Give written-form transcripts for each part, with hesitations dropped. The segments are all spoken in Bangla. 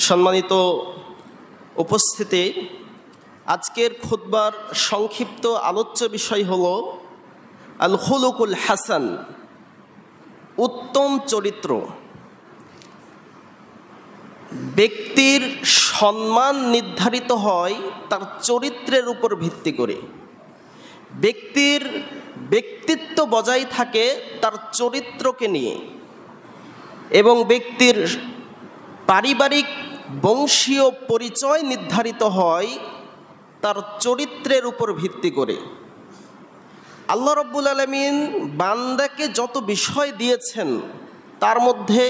সম্মানিত উপস্থিতি, আজকের খুতবার সংক্ষিপ্ত আলোচ্য বিষয় হল আল খুলুকুল হাসান, উত্তম চরিত্র। ব্যক্তির সম্মান নির্ধারিত হয় তার চরিত্রের উপর ভিত্তি করে। ব্যক্তির ব্যক্তিত্ব বজায় থাকে তার চরিত্রকে নিয়ে, এবং ব্যক্তির পারিবারিক বংশীয় পরিচয় নির্ধারিত হয় তার চরিত্রের উপর ভিত্তি করে। আল্লাহ রাব্বুল আলামিন বান্দাকে যত বিষয় দিয়েছেন তার মধ্যে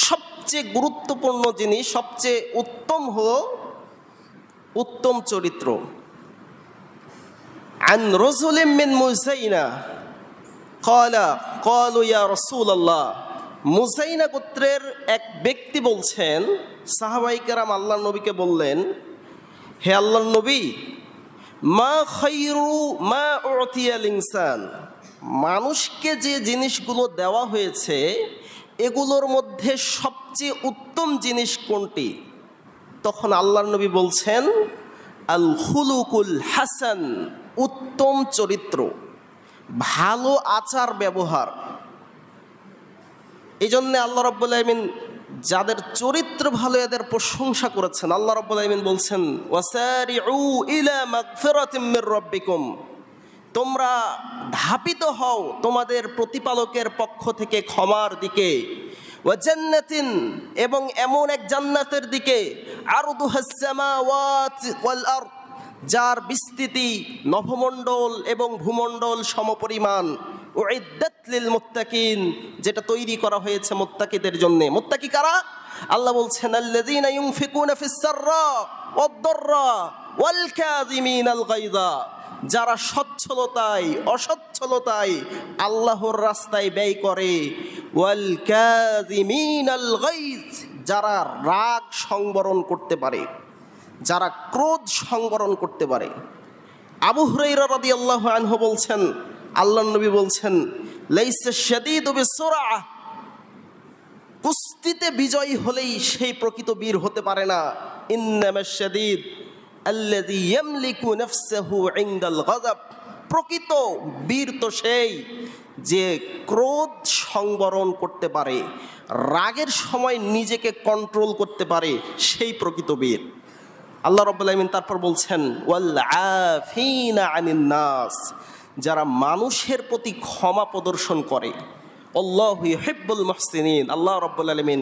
সবচেয়ে গুরুত্বপূর্ণ জিনিস, সবচেয়ে উত্তম হল উত্তম চরিত্র। আন রাজুলিন মিন মুযাইনা ক্বালু ইয়া রাসূলুল্লাহ, মুযাইনা গোত্রের এক ব্যক্তি বলছেন, সাহাবায়ে কেরাম আল্লাহর নবীকে বললেন, হে আল্লাহর নবী, মা খায়রু মা উতিয়াল ইনসান, মানুষকে যে জিনিসগুলো দেওয়া হয়েছে এগুলোর মধ্যে সবচেয়ে উত্তম জিনিস কোনটি? তখন আল্লাহর নবী বলছেন, আল খুলুকুল হাসান, উত্তম চরিত্র, ভালো আচার ব্যবহার। এই জন্যে আল্লাহ রাব্বুল আলামিন যাদের চরিত্র ভালো এদের প্রশংসা করেছেন। আল্লাহ রাব্বুল আলামিন বলছেন, ওয়াসারিউ ইলা মাগফিরাতিম মির রাব্বিকুম, তোমরা ধাপিত হও তোমাদের প্রতিপালকের পক্ষ থেকে ক্ষমার দিকে, ওয়া জান্নাতিন, এবং এমন এক জান্নাতের দিকে, আরদুহাস সামাওয়াতি ওয়াল আরদ, যার বিস্তৃতি নভমণ্ডল এবং ভূমণ্ডল সমপরিমাণ, উইদ্দাত লিল মুত্তাকিন, যেটা তৈরি করা হয়েছে মুত্তাকিদের জন্য। মুত্তাকি কারা? আল্লাহ বলছেন, আল্লাযীনা ইউনফিকুনা ফিস সাররা ওয়াদ দাররা ওয়াল কাযিমিনাল গায়যা, যারা সচ্ছলতায় অসচ্ছলতায় আল্লাহর রাস্তায় ব্যয় করে, ওয়াল কাযিমিনাল গায়য, যারা রাগ সংবরণ করতে পারে, যারা ক্রোধ সংবরণ করতে পারে। আবু হুরায়রা রাদিয়াল্লাহু আনহু বলছেন, আল্লাহর নবী বলছেন, লাইসা শাদীদু বিসুরআহ, কুস্তিতে বিজয়ী হলেই সেই প্রকৃত বীর হতে পারে না। ইন্নামাশ শাদীদ আল্লাযী ইয়ামলিকু নাফসাহু ইনদাল গাযাব, প্রকৃত বীর তো সেই যে ক্রোধ সংবরণ করতে পারে, রাগের সময় নিজেকে কন্ট্রোল করতে পারে, সেই প্রকৃত বীর। আল্লাহ রাব্বুল আলামিন তারপর বলছেন, ওয়াল আফিনা আনিন নাস, যারা মানুষের প্রতি ক্ষমা প্রদর্শন করে। আল্লাহু ইউহিব্বুল মুহসিনিন, আল্লাহ রাব্বুল আলামিন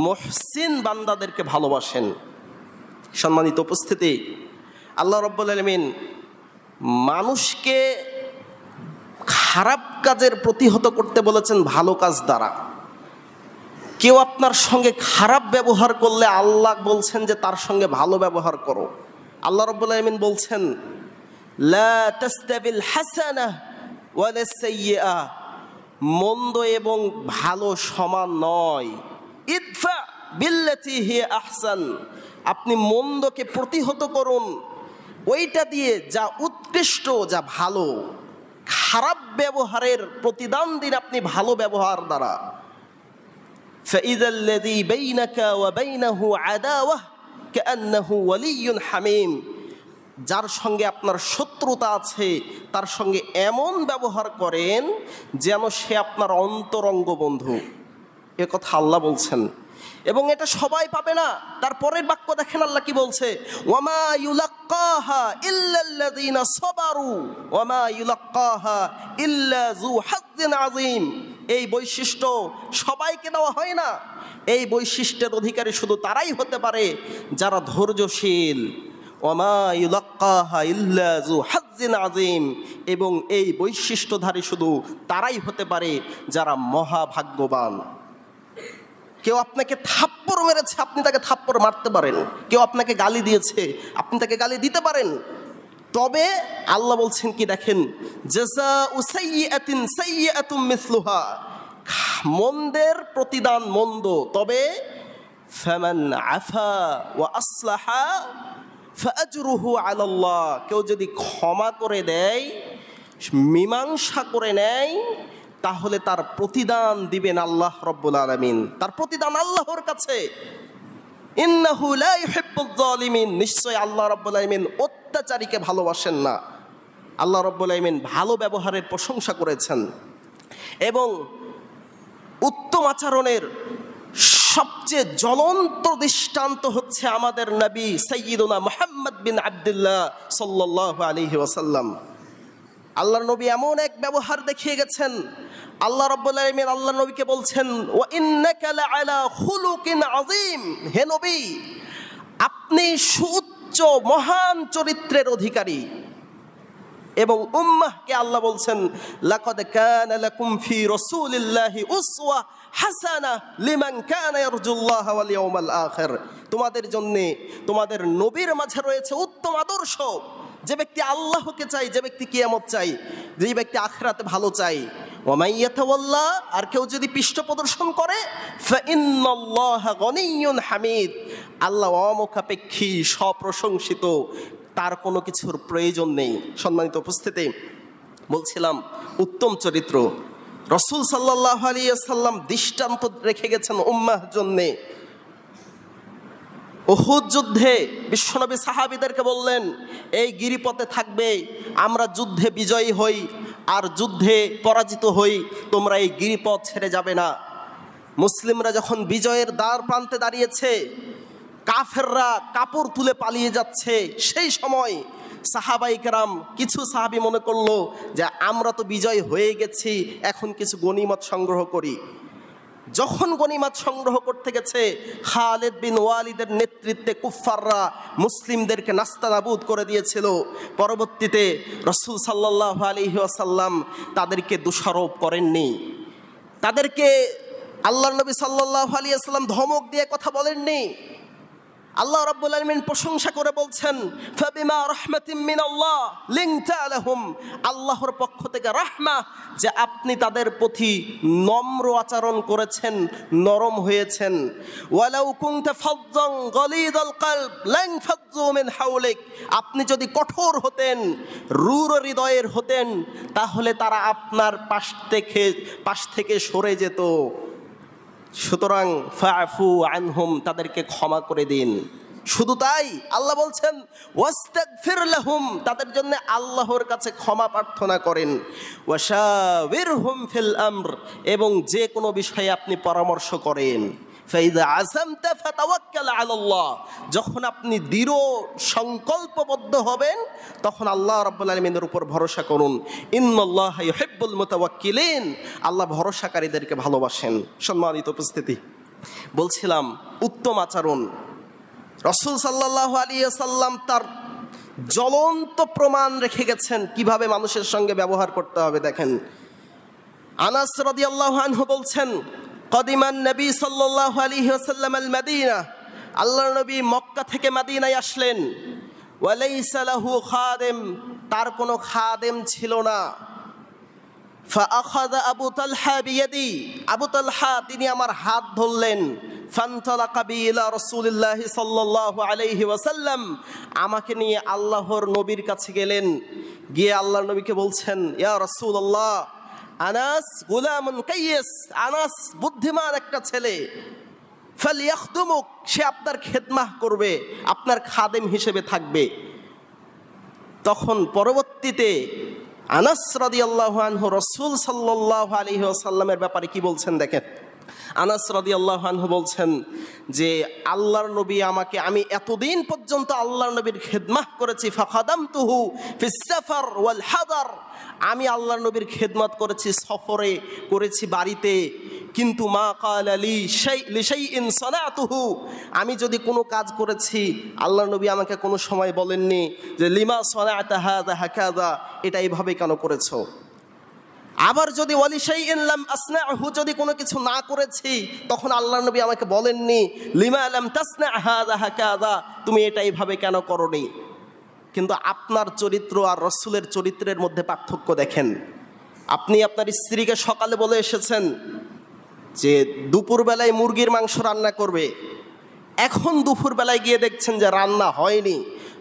মুহসিন বান্দাদেরকে ভালোবাসেন। সম্মানিত উপস্থিতি, আল্লাহ রাব্বুল আলামিন মানুষকে খারাপ কাজের প্রতিহত করতে বলেছেন ভালো কাজ দ্বারা। কেউ আপনার সঙ্গে খারাপ ব্যবহার করলে আল্লাহ বলছেন যে তার সঙ্গে ভালো ব্যবহার করো। আল্লাহ রাব্বুল আলামিন বলছেন, লা তাস্তাবিল হাসানাহ ওয়ালা সাইয়্যিআ, মন্দ এবং ভালো সমান নয়। ইদফা বিল্লাতি হিয়া আহসান, আপনি মন্দকে প্রতিহত করুন ওইটা দিয়ে যা উৎকৃষ্ট, যা ভালো। খারাপ ব্যবহারের প্রতিদান দিন আপনি ভালো ব্যবহার দ্বারা। ফাইযাল্লাযী বাইনাকা ওয়া বাইনাহু আদাওয়াহ কাআন্নাহু ওয়ালিয়্যুন হামীম, যার সঙ্গে আপনার শত্রুতা আছে তার সঙ্গে এমন ব্যবহার করেন যেন সে আপনার অন্তরঙ্গ বন্ধু। এ কথা আল্লাহ বলছেন, এবং এটা সবাই পাবে না। তারপরের বাক্য দেখেন আল্লাহ কি বলছে, ওয়ামা ইউলাক্কাহা ইল্লাল্লাযীনা সাবারু ওয়ামা ইউলাক্কাহা ইল্লা যু হাজ্জিন আযীম। এই বৈশিষ্ট্য সবাইকে দেওয়া হয় না, এই বৈশিষ্ট্যের অধিকারী শুধু তারাই হতে পারে যারা ধৈর্যশীল। ওয়ামা ইউলাক্কাহা ইল্লা যু হাজ্জিন আযীম, এবং এই বৈশিষ্ট্যধারী শুধু তারাই হতে পারে যারা মহাভাগ্যবান। কেউ আপনাকে থাপ্পড় মেরেছে, আপনি তাকে থাপ্পড় মারতে পারেন। কেউ আপনাকে গালি দিয়েছে, আপনি তাকে গালি দিতে পারেন। তবে আল্লাহ বলছেন কি দেখেন, জাযাউ সাইয়্যাতিন সাইয়্যাতুম মিসলুহা, মন্দের প্রতিদান মন্দ, তবে ফামান আফা ওয়া আসলাহা ফাআজরুহু আলাল্লাহ, কেউ যদি ক্ষমা করে দেয়, মীমাংসা করে নেয়, তাহলে তার প্রতিদান দিবেন আল্লাহ রব্বুল আলামিন, তার প্রতিদান আল্লাহর কাছে। ইন্নাহু লা ইউহিব্বুয যালিমিন, নিশ্চয় আল্লাহ রাব্বুল আলামিন অত্যাচারীকে ভালোবাসেন না। আল্লাহ রাব্বুল আলামিন ভালো ব্যবহারের প্রশংসা করেছেন। এবং উত্তম আচরণের সবচেয়ে জ্বলন্ত দৃষ্টান্ত হচ্ছে আমাদের নবী সাইয়্যিদুনা মুহাম্মদ বিন আব্দুল্লাহ সাল্লাল্লাহু আলাইহি ওয়াসাল্লাম। আল্লাহর নবী এমন এক ব্যবহার দেখিয়ে গেছেন, আল্লাহ রাব্বুল আলামিন আল্লাহর নবীকে বলছেন, ওয়া ইন্নাকা লাআলা খুলুকিন আযীম, হে নবী আপনি সুউচ্চ মহান চরিত্রের অধিকারী। এবং উম্মাহকে আল্লাহ বলছেন, লাকাদ কানা লাকুম ফি রাসূলিল্লাহি উসওয়া হাসানাহ লিমান কানা ইয়ারজুল্লাহ ওয়াল ইয়াউমাল আখির, তোমাদের জন্য তোমাদের নবীর মাঝে রয়েছে উত্তম আদর্শ। যে ব্যক্তি আল্লাহকে চাই, যে ব্যক্তি কিয়ামত চাই, যে ব্যক্তি আখিরাতে ভালো চাই। ওয়া মান ইয়াতাওয়াল্লা, আর কেউ যদি পৃষ্ঠ প্রদর্শন করে, ফা ইন্নাল্লাহা গনিয়্যুন হামিদ, আল্লাহ অমুখাপেক্ষী, স্বপ্রশংসিত, তার কোনো কিছুর প্রয়োজন নেই। সম্মানিত উপস্থিতি, বলছিলাম উত্তম চরিত্র। রাসূল সাল্লাল্লাহু আলাইহি ওয়াসাল্লাম দৃষ্টান্ত রেখে গেছেন উম্মাহ জন্যে। উহুদ যুদ্ধে বিশ্বনবী সাহাবীদেরকে বললেন, এই গিরিপথে থাকবে, আমরা যুদ্ধে বিজয়ী হই আর যুদ্ধে পরাজিত হই, তোমরা এই গিরিপথ ছেড়ে যাবে না। মুসলিমরা যখন বিজয়ের দ্বার প্রান্তে দাঁড়িয়েছে, কাফেররা কাপড় তুলে পালিয়ে যাচ্ছে, সেই সময় সাহাবাই কেরাম কিছু সাহাবী মনে করলো যে আমরা তো বিজয় হয়ে গেছি, এখন কিছু গনিমত সংগ্রহ করি। যখন গনিমত সংগ্রহ করতে গেছে, খালিদ বিন ওয়ালিদের নেতৃত্বে কুফফাররা মুসলিমদেরকে নাস্তানাবুদ করে দিয়েছিল। পরবর্তীতে রাসূল সাল্লাল্লাহু আলাইহি ওয়াসাল্লাম তাদেরকে দোষারোপ করেননি, তাদেরকে আল্লাহর নবী সাল্লাল্লাহু আলাইহি ওয়াসাল্লাম ধমক দিয়ে কথা বলেননি। আল্লাহ রাব্বুল আলামিন প্রশংসা করে বলছেন, ফাবিমা রাহমাতিম মিনাল্লাহ লিনতা লাহুম, আল্লাহর পক্ষ থেকে রাহমা, যে আপনি তাদের প্রতি নম্র আচরণ করেছেন, নরম হয়েছেন। ওয়ালাউ কুনতা ফাযযান গালিযাল কলব লানফাযযু মিন হাওলিক, আপনি যদি কঠোর হতেন, রূঢ় হৃদয়ের হতেন, তাহলে তারা আপনার পাশ থেকে সরে যেত। সুতরাং ফাফু আনহুম, তাদেরকে ক্ষমা করে দিন। শুধু তাই, আল্লাহ বলছেন ওয়াস্তাগফির লাহুম, তাদের জন্য আল্লাহর কাছে ক্ষমা প্রার্থনা করেন। ওয়াশাবিরহুম ফিল আমর, এবং যে কোনো বিষয়ে আপনি পরামর্শ করেন। ফাইযা আযামতা ফাতাওয়াক্কাল আলাল্লাহ, যখন আপনি দৃঢ় সংকল্পবদ্ধ হবেন, তখন আল্লাহ রাব্বুল আলামিনের উপর ভরসা করুন। ইন্নাল্লাহা ইউহিব্বুল মুতাওয়াক্কিলিন, আল্লাহ ভরসাকারীদেরকে ভালোবাসেন। সম্মানিত উপস্থিতি, বলছিলাম উত্তম আচরণ। রাসূল সাল্লাল্লাহু আলাইহি ওয়াসাল্লাম তার জ্বলন্ত প্রমাণ রেখে গেছেন কিভাবে মানুষের সঙ্গে ব্যবহার করতে হবে। দেখেন, আনাস রাদিয়াল্লাহু আনহু বলছেন, কদিমান নবী সাল্লাল্লাহু আলাইহি ওয়াসাল্লাম আল মদিনা, আল্লাহর নবী মক্কা থেকে মদিনায় আসলেন। ওয়ালাইসা লাহু খাদেম, তার কোনো খাদেম ছিল না। ফাআখাযা আবু তালহা বিয়াদি, আবু তালহা তিনি আমার হাত ধরলেন। ফানতালাকা বি ইলা রাসূলিল্লাহি সাল্লাল্লাহু আলাইহি ওয়াসাল্লাম, আমাকে নিয়ে আল্লাহর নবীর কাছে গেলেন। গিয়ে আল্লাহর নবীকে বলছেন, ইয়া রাসূলুল্লাহ, আনাস গুলামুন কাইয়্যিস, আনাস বুদ্ধিমান একটা ছেলে, ফালইয়াখদুমুক, সে আপনার খেদমাহ করবে, আপনার খাদেম হিসেবে থাকবে। তখন পরবর্তীতে আনাস রাদিয়াল্লাহু আনহু রাসূল সাল্লাল্লাহু আলাইহি ওয়াসাল্লামের ব্যাপারে কি বলছেন দেখেন। আনাস রাদিয়াল্লাহু আনহু বলছেন যে আল্লাহর নবী আমাকে, আমি এতদিন পর্যন্ত আল্লাহর নবীর খেদমাহ করেছি, ফাখাদামতুহু ফিস সাফার ওয়াল হাদার, আমি আল্লাহর নবীর খেদমত করেছি, সফরে করেছি, বাড়িতে। কিন্তু মা ক্বালা লি শাইইন সানাতুহু, আমি যদি কোনো কাজ করেছি, আল্লাহর নবী আমাকে কোনো সময় বলেননি যে লিমা সানাতা হাযা হাকাযা, এটা এইভাবে কেন করেছো। আবার যদি ওয়ালি শাইইন লাম আসনাহু, যদি কোনো কিছু না করেছি, তখন আল্লাহর নবী আমাকে বলেননি লিমা লাম তাসনা হাযা হাকাযা, তুমি এটা এইভাবে কেন করোনি। কিন্তু আপনার চরিত্র আর রাসূলের চরিত্রের মধ্যে পার্থক্য দেখেন। আপনি আপনার স্ত্রীকে সকালে বলে এসেছেন যে দুপুরবেলায় মুরগির মাংস রান্না করবে, এখন দুপুরবেলায় গিয়ে দেখছেন যে রান্না হয়নি,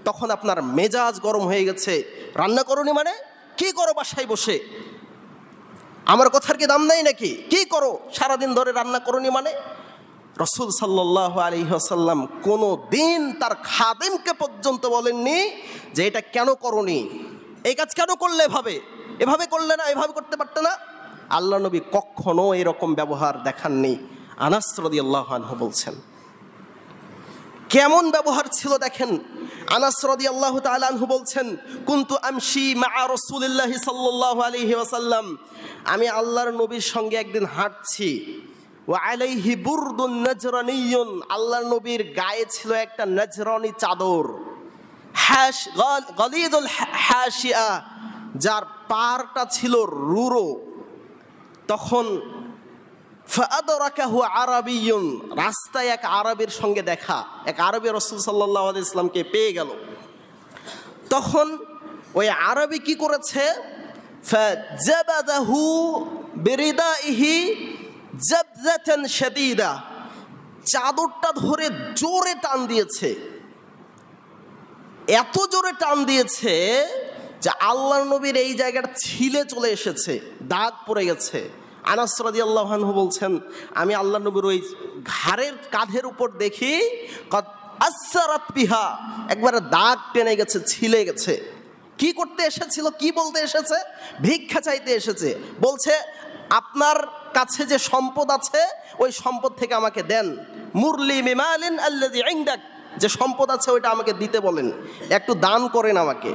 তখন আপনার মেজাজ গরম হয়ে গেছে। রান্না করোনি মানে কি করো বাসায় বসে? আমার কথার কি দাম নাই নাকি? কি করো সারাদিন ধরে রান্না করোনি মানে? রাসূল সাল্লাল্লাহু আলাইহি ওয়াসাল্লাম কোনো দিন তার খাদেমকে পর্যন্ত বলেননি যে এটা কেন করনি, এই কাজ কেন করলে, এভাবে করলে না, এভাবে করতে পারতে না। আল্লাহ নবী কখনো এরকম ব্যবহার দেখাননি। আনাস রাদিয়াল্লাহু আনহু বলছেন, কেমন ব্যবহার ছিল দেখেন। আনাস রাদিয়াল্লাহু তাআলা আনহু বলছেন, কুনতু আমশি মা রাসূলিল্লাহি সাল্লাল্লাহু আলাইহি ওয়াসাল্লাম, আমি আল্লাহর নবীর সঙ্গে একদিন হাঁটছি, ওয়া আলাইহি বুরদুন নাজরানিয়ুন, আল্লাহর নবীর গায়ে ছিল একটা নাজরানি চাদর, গালিদুল হাশিয়া, যার পাড়টা ছিল রুরো। তখন ফাআদরাকাহু আরাবিয়ুন, রাস্তায় এক আরবের সঙ্গে দেখা, এক আরবি রাসূল সাল্লাল্লাহু আলাইহি ওয়াসাল্লামকে পেয়ে গেল। তখন ওই আরবি কি করেছে, ফাজাবাদাহু বিরিদাইহি জাবজাতান শাদীদা, চাদরটা ধরে জোরে টান দিয়েছে, এত জোরে টান দিয়েছে যে আল্লাহর নবীর এই জায়গাটা ছিলে চলে এসেছে, দাগ পড়ে গেছে। আনাস রাদিয়াল্লাহু আনহু বলছেন, আমি আল্লাহর নবীর ওই ঘাড়ের কাঁধের উপর দেখি কদ আসসারাত বিহা, একবারে দাগ টেনে গেছে, ছিলে গেছে। কি করতে এসেছিল, কি বলতে এসেছে? ভিক্ষা চাইতে এসেছে। বলছে, আপনার কাছে যে সম্পদ আছে ওই সম্পদ থেকে আমাকে দেন, মুরলি মিমালিন আল্লাযী ইনদাক, যে সম্পদ আছে ওইটা আমাকে দিতে বলেন, একটু দান করেন আমাকে।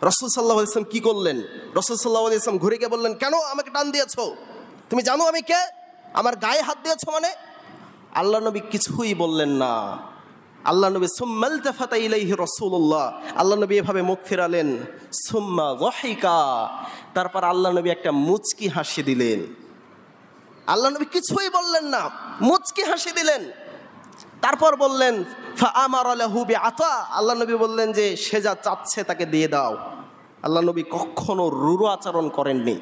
রাসূল সাল্লাল্লাহু আলাইহি ওয়াসাল্লাম কি করলেন? রাসূল সাল্লাল্লাহু আলাইহি ওয়াসাল্লাম ঘুরে গিয়ে বললেন, কেন আমাকে টান দিয়েছো? তুমি জানো আমি কে? আমার গায়ে হাত দিয়েছো মানে? আল্লাহ নবী কিছুই বললেন না। আল্লাহ নবী সুম্মা ইলতাফাতা ইলাইহি রাসূলুল্লাহ, আল্লাহ নবী এভাবে মুখ ফেরালেন, সুম্মা যাহিকা, তারপর আল্লাহ নবী একটা মুচকি হাসি দিলেন। আল্লাহ নবী কিছুই বললেন না, মুচকি হাসি দিলেন। তারপর বললেন, ফাআমারা লাহু বিআতা, আল্লাহ নবী বললেন যে সে যা চাচ্ছে তাকে দিয়ে দাও। আল্লাহ নবী কখনো রূঢ় আচরণ করেননি।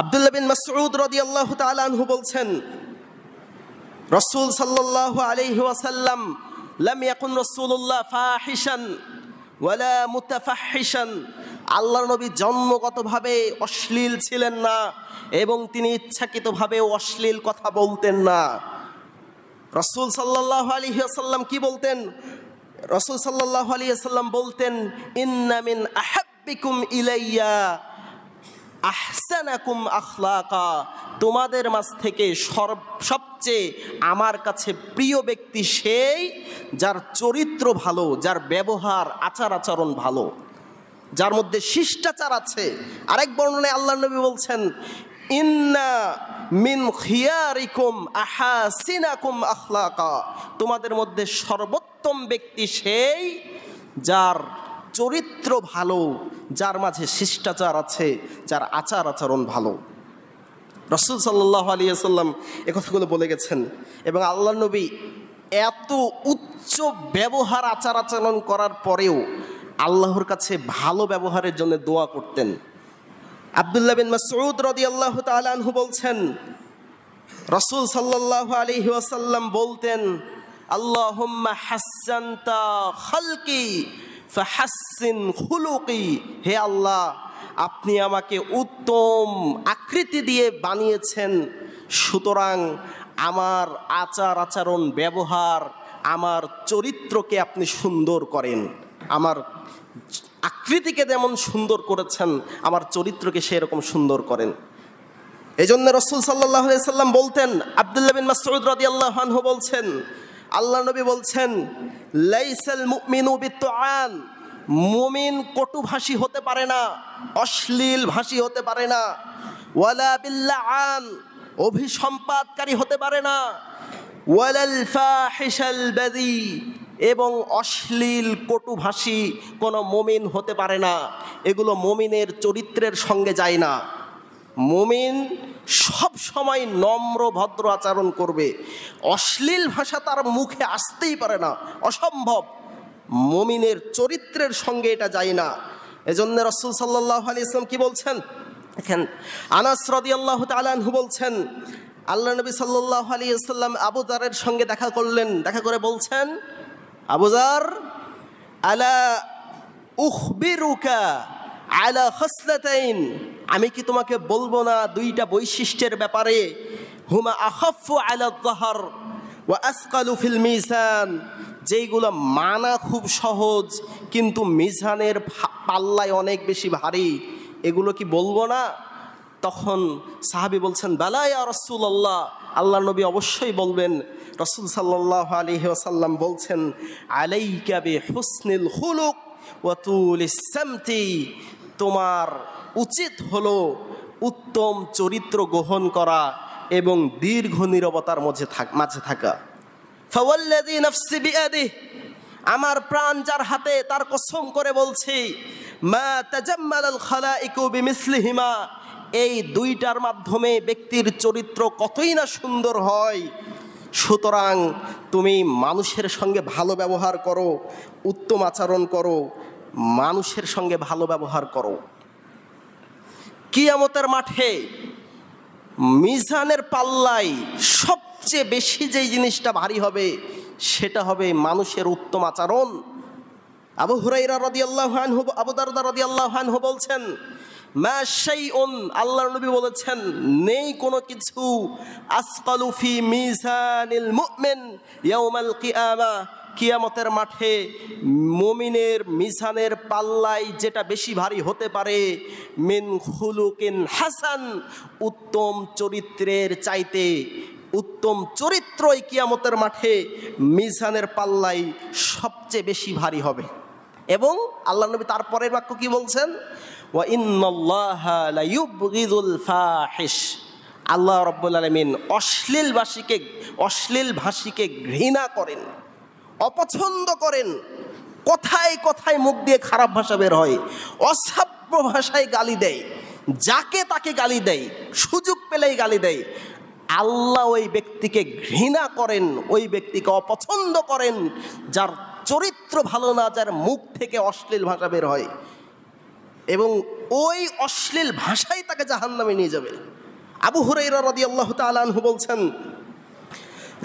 আব্দুল্লাহ বিন মাসউদ রাদিয়াল্লাহু তাআলা আনহু বলছেন, রাসূল সাল্লাল্লাহু আলাইহি ওয়াসাল্লাম লাম ইয়াকুন রাসূলুল্লাহ ফাহিশান ওয়ালা মুতাফাহহিশান, আল্লাহর নবী জন্মগতভাবে অশ্লীল ছিলেন না এবং তিনি ইচ্ছাকৃতভাবে অশ্লীল কথা বলতেন না। রাসূল সাল্লাল্লাহু আলাইহি ওয়াসাল্লাম কি বলতেন? রাসূল সাল্লাল্লাহু আলাইহি ওয়াসাল্লাম বলতেন, ইন্না মিন আহাব্বিকুম ইলাইয়া আহসানাকুম আখলাকা, তোমাদের মাঝ থেকে সবচেয়ে আমার কাছে প্রিয় ব্যক্তি সেই যার চরিত্র ভালো, যার ব্যবহার আচার আচরণ ভালো, যার মধ্যে শিষ্টাচার আছে। আরেক বর্ণনায় আল্লাহর নবী বলছেন, ইন্না মিন খিয়ারিকুম আহাসিনাকুম আখলাকা, তোমাদের মধ্যে সর্বোত্তম ব্যক্তি সেই যার চরিত্র ভালো, যার মাঝে শিষ্টাচার আছে, যার আচার আচরণ ভালো। রাসূল সাল্লাল্লাহু আলাইহি ওয়াসাল্লাম এ কথাগুলো বলে গেছেন। এবং আল্লাহর নবী এত উচ্চ ব্যবহার আচার আচরণ করার পরেও আল্লাহর কাছে ভালো ব্যবহারের জন্য দোয়া করতেন। আব্দুল্লাহ বিন মাসউদ রাদিয়াল্লাহু তাআলা আনহু বলছেন, রাসূল সাল্লাল্লাহু আলাইহি ওয়াসাল্লাম বলতেন, আল্লাহুম্মা হাসসানতা খালকি ফাহাসসিন খুলুকি, হে আল্লাহ আপনি আমাকে উত্তম আকৃতি দিয়ে বানিয়েছেন, সুতরাং আমার আচার আচরণ ব্যবহার, আমার চরিত্রকে আপনি সুন্দর করেন। আমার আকৃতিকে যেমন সুন্দর করেছেন আমার চরিত্রকে সেরকম সুন্দর করেন। এই জন্য রাসূল সাল্লাল্লাহু আলাইহি ওয়াসাল্লাম বলতেন, আব্দুল্লাহ বিন মাসউদ রাদিয়াল্লাহু আনহু বলছেন, আল্লাহ নবী বলছেন, লাইসাল মুমিনু বিত্তুআন, মুমিন কটুভাষী হতে পারে না, অশ্লীল ভাষী হতে পারে না, ওয়ালা বিল্লাআন, অভিসম্পাদকারী হতে পারে না, ওয়ালাল ফাহিশাল বাযী, এবং অশ্লীল কটুভাষী কোনো মুমিন হতে পারে না। এগুলো মুমিনের চরিত্রের সঙ্গে যায় না। মুমিন সব সময় নম্র ভদ্র আচরণ করবে, অশ্লীল ভাষা তার মুখে আসতেই পারে না, অসম্ভব। মুমিনের চরিত্রের সঙ্গে এটা যায় না। এজন্য রাসূল সাল্লাল্লাহু আলাইহি ওয়াসাল্লাম কি বলছেন দেখেন, আনাস রাদিয়াল্লাহু তাআলা আনহু বলছেন, আল্লাহ নবী সাল্লাল্লাহু আলাইহি ওয়াসাল্লাম আবু যারের সঙ্গে দেখা করলেন, দেখা করে বলছেন, আবু যার, আলা উখবিরুকা আলা খাসলাতাইন, আমি কি তোমাকে বলবো না দুইটা বৈশিষ্ট্যের ব্যাপারে? হুমা আখাফু আলা যাহর ওয়া আসকালু ফিল মিজান, যেইগুলো মানা খুব সহজ কিন্তু মিজানের পাল্লায় অনেক বেশি ভারী, এগুলো কি বলবো না? তখন সাহাবী বলছেন, বালা ইয়া রাসূলুল্লাহ, আল্লাহ নবী অবশ্যই বলবেন। রাসূল সাল্লাল্লাহু আলাইহি ওয়াসাল্লাম বলছেন, আলাইকা বিহুসনিল খুলুক ওয়া তুলিস সামতি, তোমার উচিত হলো উত্তম চরিত্র গ্রহণ করা এবং দীর্ঘ নীরবতার মাঝে থাকা। ফাওয়াল্লাযী নাফসি বিয়াদিহি, আমার প্রাণ যার হাতে, তার কসম করে বলছি, মা তাজাম্মালাল খালাইকু বিমিসলিহিমা, এই দুইটার মাধ্যমে ব্যক্তির চরিত্র কতই না সুন্দর হয়। সুতরাং তুমি মানুষের সঙ্গে ভালো ব্যবহার করো, উত্তম আচরণ করো, মানুষের সঙ্গে ভালো ব্যবহার করো। কিয়ামতের মাঠে মিজানের পাল্লায় সবচেয়ে বেশি যেই জিনিসটা ভারী হবে সেটা হবে মানুষের উত্তম আচরণ। আবু হুরায়রা রাদিয়াল্লাহু আনহু, আবু দারদা রাদিয়াল্লাহু আনহু বলছেন, মা শাইউন, আল্লাহর নবী বলেছেন, নেই কোনো কিছু আসকালু ফি মিজানিল মুমিন ইয়াউমাল কিয়ামা, কিয়ামতের মাঠে মুমিনের মিজানের পাল্লায় যেটা বেশি ভারী হতে পারে, মিন খুলুকিন হাসান, উত্তম চরিত্রের চাইতে। উত্তম চরিত্রই কিয়ামতের মাঠে মিজানের পাল্লায় সবচেয়ে বেশি ভারী হবে। এবং আল্লাহ নবী তারপরের বাক্য কি বলছেন, ওয়া ইন্নাল্লাহা লা ইউবগিযুল ফাহিশ, আল্লাহ রাব্বুল আলামিন অশ্লীল ভাষীকে ঘৃণা করেন, অপছন্দ করেন। কথায় কথায় মুখ দিয়ে খারাপ ভাষা বের হয়, অসভ্য ভাষায় গালি দেয়, যাকে তাকে গালি দেয়, সুযোগ পেলেই গালি দেয়। আল্লাহ ওই ব্যক্তিকে ঘৃণা করেন, ওই ব্যক্তিকে অপছন্দ করেন যার চরিত্র ভালো না, যার মুখ থেকে অশ্লীল ভাষা বের হয়, এবং ওই অশ্লীল ভাষাই তাকে জাহান্নামে নিয়ে যাবে। আবু হুরায়রা রাদিয়াল্লাহু তাআলা আনহু বলছেন,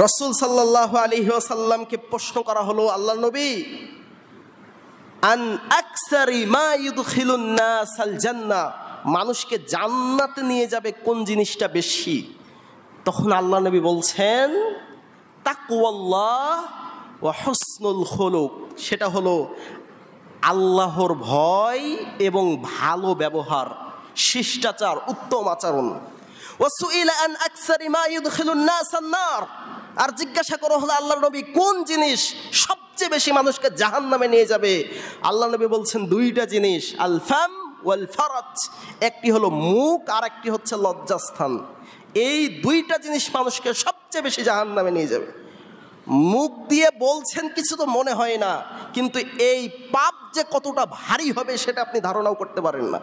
রাসূল সাল্লাল্লাহু আলাইহি ওয়াসাল্লামকে প্রশ্ন করা হলো, আল্লাহর নবী, আন আকসারি মা ইউদখিলুন নাসাল জান্নাহ, মানুষকে জান্নাতে নিয়ে যাবে কোন জিনিসটা বেশি? তখন আল্লাহ নবী বলছেন, তাকওয়াল্লাহ ওয়া হুসনুল খুলুক, সেটা হলো আল্লাহর ভয় এবং ভালো ব্যবহার, শিষ্টাচার, উত্তম আচরণ। ওয়াসুইলা আন আকসারি মা ইউদখিলুন নাসান নার, আর জিজ্ঞাসা করা হলো, আল্লাহর নবী, কোন জিনিস সবচেয়ে বেশি মানুষকে জাহান্নামে নিয়ে যাবে? আল্লাহ নবী বলছেন, দুইটা জিনিস, আল ফাম ওয়াল ফারাজ, একটি হলো মুখ আর একটি হচ্ছে লজ্জাস্থান। এই দুইটা জিনিস মানুষকে সবচেয়ে বেশি জাহান্নামে নিয়ে যাবে। মুখ দিয়ে বলছেন কিছু তো মনে হয় না, কিন্তু এই পাপ যে কতটা ভারী হবে সেটা আপনি ধারণাও করতে পারেন না।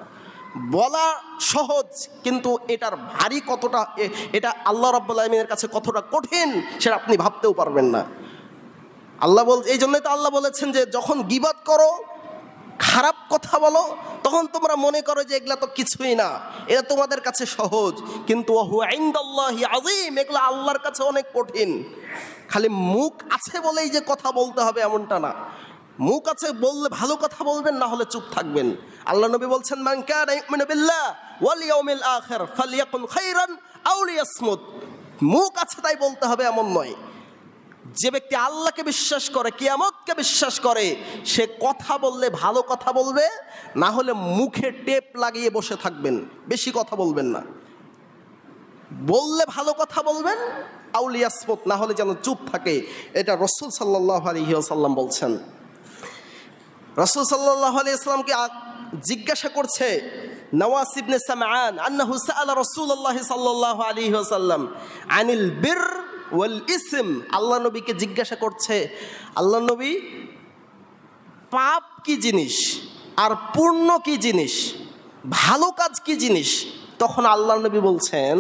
বলা সহজ, কিন্তু এটার ভারী কতটা, এটা আল্লাহ রাব্বুল আলামিনের কাছে কতটা কঠিন সেটা আপনি ভাবতেও পারবেন না। এই জন্যই তো আল্লাহ বলেছেন যে যখন গীবত করো, খারাপ কথা বলো, তখন তোমরা মনে করো যে এগুলা তো কিছুই না, এটা তোমাদের কাছে সহজ, কিন্তু ওয়া ইনদাল্লাহি আযীম, এগুলো আল্লাহর কাছে অনেক কঠিন। খালি মুখ আছে বলেই যে কথা বলতে হবে এমনটা না, মুখ আছে বললে ভালো কথা বলবেন, না হলে চুপ থাকবেন। আল্লাহ নবী বলছেন, মান কানা ইউমিনু বিল্লাহ ওয়াল ইয়াউমিল আখির ফালইয়াকুল খাইরান আও লিয়াসমুত, মুখ আছে তাই বলতে হবে এমন নয়। যে ব্যক্তি আল্লাহকে বিশ্বাস করে, কিয়ামতকে বিশ্বাস করে, সে কথা বললে ভালো কথা বলবে, না হলে মুখে টেপ লাগিয়ে বসে থাকবেন, বেশি কথা বলবেন না। বললে ভালো কথা বলবেন, আউলিয়াসমত, না হলে যেন চুপ থাকে। এটা রাসূল সাল্লাল্লাহু আলাইহি ওয়াসাল্লাম বলছেন। রাসূল সাল্লাল্লাহু আলাইহি ওয়াসাল্লামকে জিজ্ঞাসা করছে নওয়াস ইবনে সামআন, আন্নাহু সাআলা রাসূলুল্লাহ সাল্লাল্লাহু আলাইহি ওয়াসাল্লাম আনিল বির ওয়াল ইসম, আল্লাহ নবীকে জিজ্ঞাসা করছে, আল্লাহ নবী, পাপ কি জিনিস আর পুণ্য কি জিনিস, ভালো কাজ কি জিনিস? তখন আল্লাহ নবী বলছেন